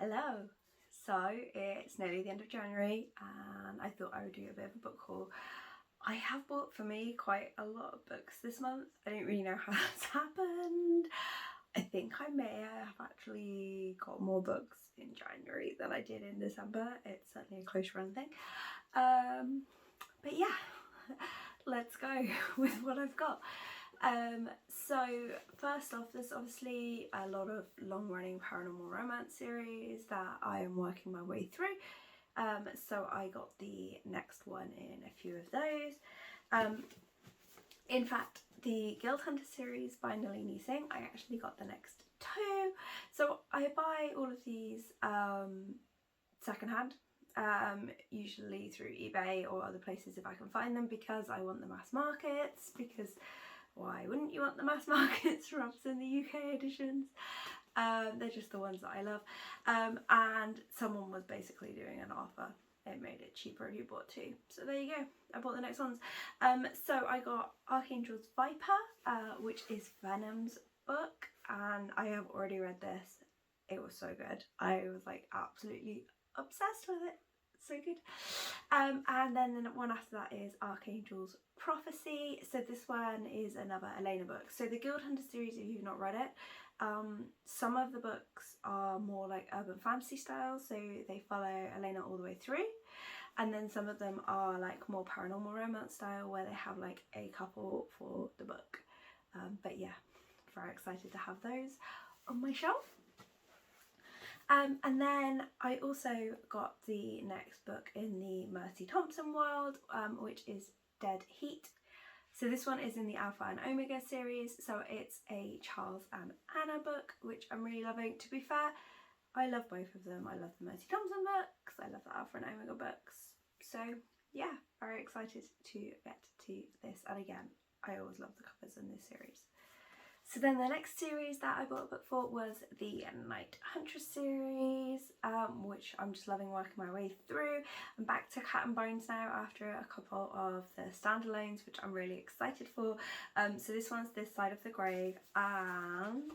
Hello! So it's nearly the end of January and I thought I would do a bit of a book haul. I have bought for me quite a lot of books this month. I don't really know how that's happened. I think I may have actually got more books in January than I did in December. It's certainly a close run thing. But yeah, let's go with what I've got. So first off, there's obviously a lot of long-running paranormal romance series that I am working my way through. So I got the next one in a few of those. In fact, the Guild Hunter series by Nalini Singh, I actually got the next two. So I buy all of these secondhand, usually through eBay or other places if I can find them, because I want the mass markets, because why wouldn't you want the mass markets rather than the UK editions? They're just the ones that I love. And someone was basically doing an offer. It made it cheaper if you bought two. So there you go. I bought the next ones. So I got Archangel's Viper, which is Venom's book. And I have already read this. It was so good. I was like absolutely obsessed with it. So good. And then the one after that is Archangel's Prophecy. So this one is another Ilona book. So the Guild Hunter series, if you've not read it, some of the books are more like urban fantasy style, so they follow Ilona all the way through, and then some of them are like more paranormal romance style where they have like a couple for the book. But yeah, very excited to have those on my shelf. And then I also got the next book in the Mercy Thompson world, which is Dead Heat. So this one is in the Alpha and Omega series, so it's a Charles and Anna book, which I'm really loving. To be fair, I love both of them. I love the Mercy Thompson books, I love the Alpha and Omega books. So yeah, very excited to get to this. And again, I always love the covers in this series. So then the next series that I bought a book for was the Night Huntress series, which I'm just loving working my way through. I'm back to Cat and Bones now after a couple of the standalones, which I'm really excited for. So this one's This Side of the Grave, and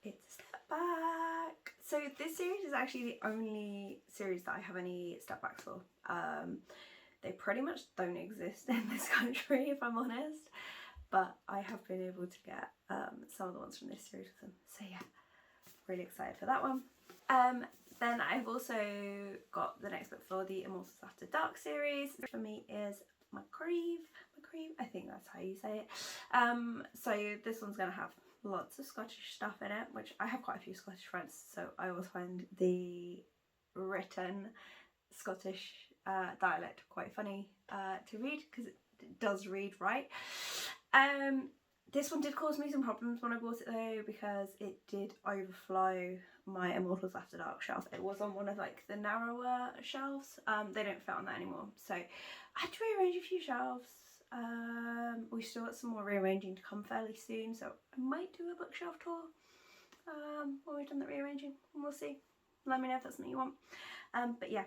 it's a step back. So this series is actually the only series that I have any step backs for. They pretty much don't exist in this country, if I'm honest. But I have been able to get some of the ones from this series with them. So yeah, really excited for that one. Then I've also got the next book for the Immortals After Dark series. For me is Macrive, I think that's how you say it. So this one's going to have lots of Scottish stuff in it, which I have quite a few Scottish friends, so I always find the written Scottish dialect quite funny to read, because it does read right. This one did cause me some problems when I bought it though, because it did overflow my Immortals After Dark shelf. It was on one of like the narrower shelves. They don't fit on that anymore, so I had to rearrange a few shelves. We've still got some more rearranging to come fairly soon, so I might do a bookshelf tour when we've done the rearranging, and we'll see. Let me know if that's something you want. But yeah,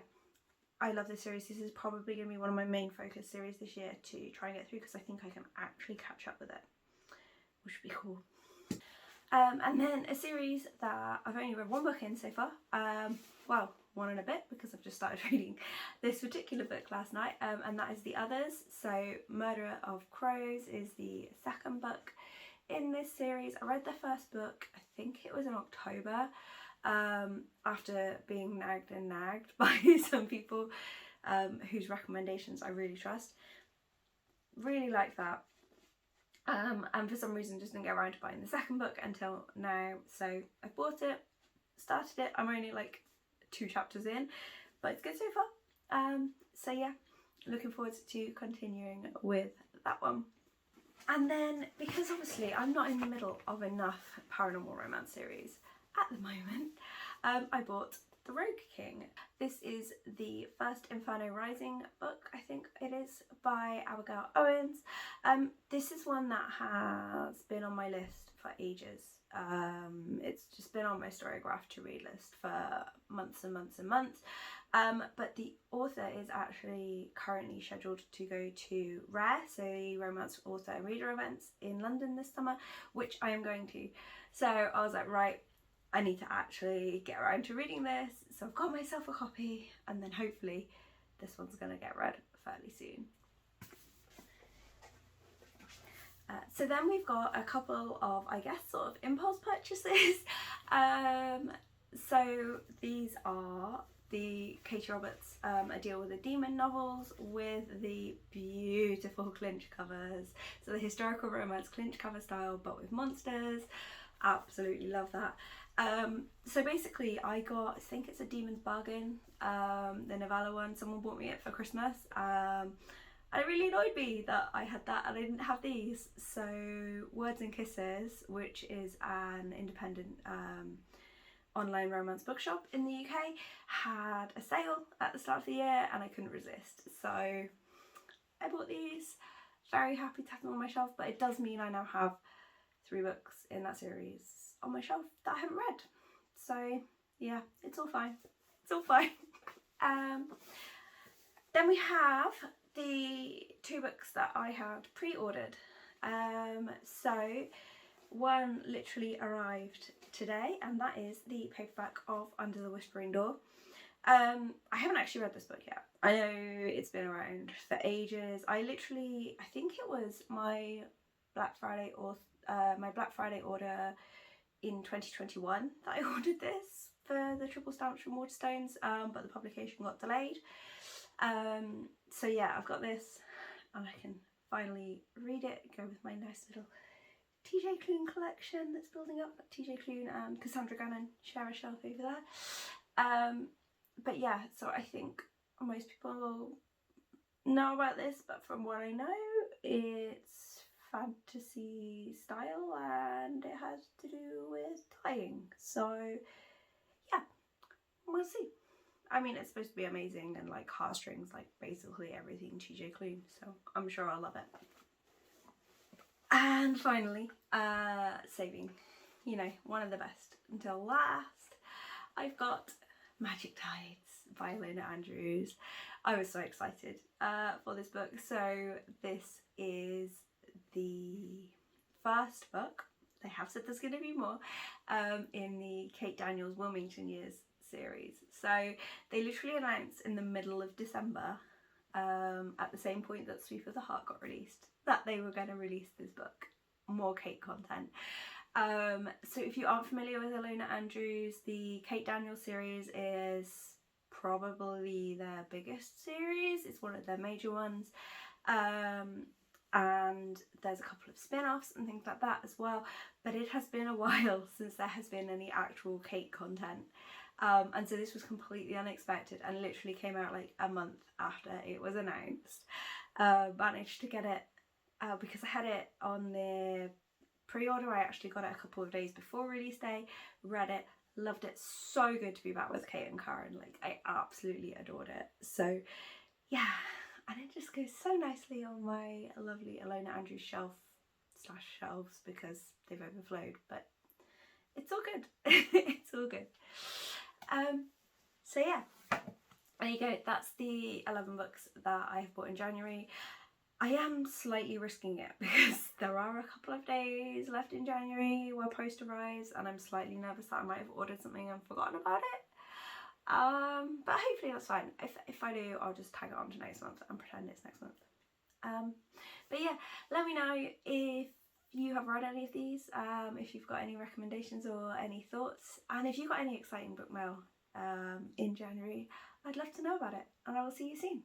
I love this series. This is probably going to be one of my main focus series this year to try and get through, because I think I can actually catch up with it, which would be cool. And then a series that I've only read one book in so far, well, one and a bit, because I've just started reading this particular book last night, and that is The Others. So Murderer of Crows is the second book in this series. I read the first book, I think it was in October, after being nagged and nagged by some people whose recommendations I really trust. Really like that. And for some reason just didn't get around to buying the second book until now. So I bought it, started it. I'm only like 2 chapters in, but it's good so far. So yeah, looking forward to continuing with that one. And then, because obviously I'm not in the middle of enough paranormal romance series at the moment, I bought The Rogue King. This is the first Inferno Rising book, I think it is, by Abigail Owens. This is one that has been on my list for ages. It's just been on my Storygraph to read list for months and months and months. But the author is actually currently scheduled to go to Rare, so the romance author and reader events in London this summer, which I am going to. So I was like, right, I need to actually get around to reading this, so I've got myself a copy, and then hopefully this one's going to get read fairly soon. So then we've got a couple of, I guess, sort of impulse purchases. So these are the Katee Roberts A Deal with a Demon novels with the beautiful clinch covers. So the historical romance clinch cover style, but with monsters. Absolutely love that. So basically I got, I think it's a Demon's Bargain, the novella one. Someone bought me it for Christmas. And it really annoyed me that I had that and I didn't have these. So Words and Kisses, which is an independent online romance bookshop in the UK, had a sale at the start of the year and I couldn't resist. So I bought these, very happy to have them on my shelf, but it does mean I now have 3 books in that series on my shelf that I haven't read. So yeah, it's all fine. It's all fine. Then we have the 2 books that I had pre-ordered. So one literally arrived today, and that is the paperback of Under the Whispering Door. I haven't actually read this book yet. I know it's been around for ages. I think it was my Black Friday order in 2021 that I ordered this for the triple stamps from Waterstones, but the publication got delayed. So yeah, I've got this and I can finally read it, go with my nice little TJ Klune collection that's building up. TJ Klune and Cassandra Gannon share a shelf over there. But yeah, so I think most people know about this, but from what I know, it's fantasy style and it has to do with tying. So yeah, we'll see. I mean, it's supposed to be amazing and like heartstrings, like basically everything TJ Klune, so I'm sure I'll love it. And finally, saving, you know, one of the best until last, I've got Magic Tides by Ilona Andrews. I was so excited for this book. So this is the first book, they have said there's going to be more, in the Kate Daniels Wilmington Years series. So they literally announced in the middle of December, at the same point that Sweep of the Heart got released, that they were going to release this book, more Kate content. So if you aren't familiar with Ilona Andrews, the Kate Daniels series is probably their biggest series. It's one of their major ones. And there's a couple of spin-offs and things like that as well, but it has been a while since there has been any actual Kate content. And so this was completely unexpected and literally came out like a month after it was announced. Managed to get it because I had it on the pre-order. I actually got it a couple of days before release day, read it, loved it. So good to be back with Kate and Karen, like I absolutely adored it. So yeah, and it just goes so nicely on my lovely Ilona Andrews shelves because they've overflowed, but it's all good. It's all good. So yeah, there you go. That's the 11 books that I have bought in January. I am slightly risking it because there are a couple of days left in January where post arrives, and I'm slightly nervous that I might have ordered something and forgotten about it. But hopefully that's fine. If I do, I'll just tag it on to next month and pretend it's next month. But yeah, let me know if you have read any of these, if you've got any recommendations or any thoughts, and if you've got any exciting book mail in January, I'd love to know about it, and I will see you soon.